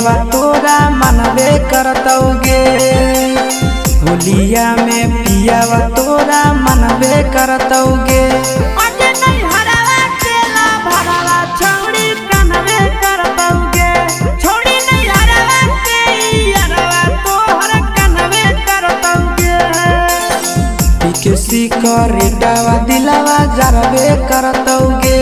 पियावा तोरा मनबे करतौगे। होलिया में पियावा तोरा मनबे करतौगे। किसी करेटावा दिलावा जरबे करतौगे।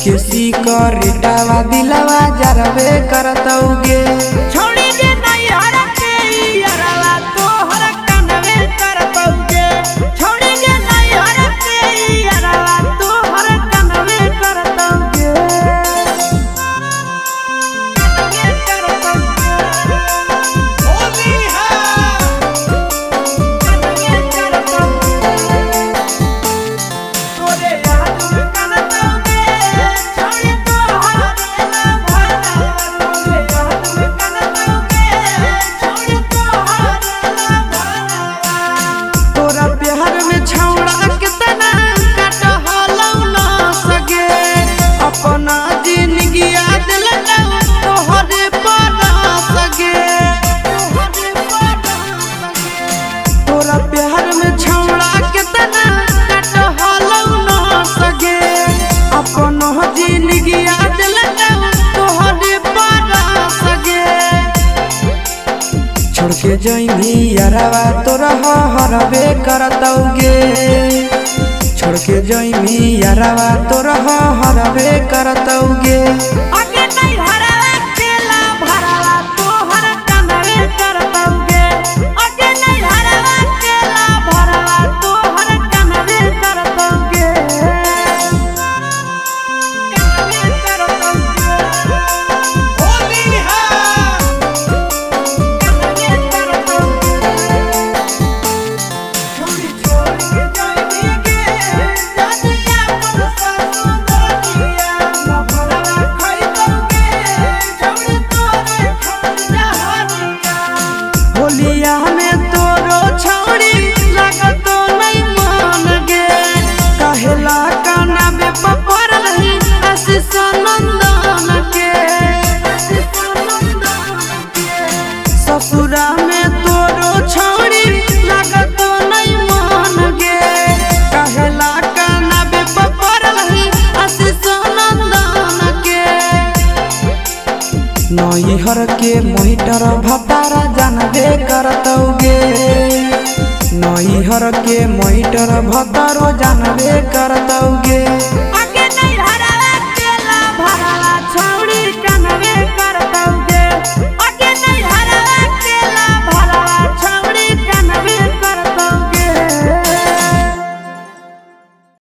किसी करेटावा दिलावा जरबे करतौगे। छोड़ी दे नहीं हरा के यारवा तोहर कनवे करतौगे। छोड़ी दे नहीं हरा के यारवा तोहर कनवे करतौगे। कनवे करतौगे। होली है कनवे करतौगे। तोरे याद में करतौगे। छोड़ी तोहर ना भरवा तोरे याद में करतौगे। छोड़ी तोहर ना भरवा। तोरा प्यार में छौड़ा कितना कटहलौ न सगे। अपना जिंदगी दिलौ तोहरे पर सगे। तोरा प्यार में छौड़ा कितना कटहलौ न सगे। अपना जिंदगी दिलौ तोहरे पर सगे। छोड़ के जइनी यारवा तोरा हरबे करतौगे। छोड़ के जइनी यारवा तोरा हरबे करतौगे। आगे नहीं हरावा केला भरावा तोहर कनवे करतौगे। आगे नहीं हरावा केला भरावा तोहर कनवे करतौगे। कनवे करतौगे। होली है कनवे करतौगे। छोड़ी छोड़ के जाइनी के जानिया मन ससुरिया न भरवा खइतौगे। छोड़ी तोरे खंडा हरिया। होलिया में तोरो छौड़ी लागतो नहीं मान गे। कहेला कानबे पपर रही आशीष नंदन के। ससुरा में तोरो छौड़ी लागतो नहीं मान गे। कहेला कानबे पपर रही आशीष नंदन के। नैहर के मोहिटर भतारा जानबे करतौगे। नैहर के मोहिटर भतारो जानबे करतौगे।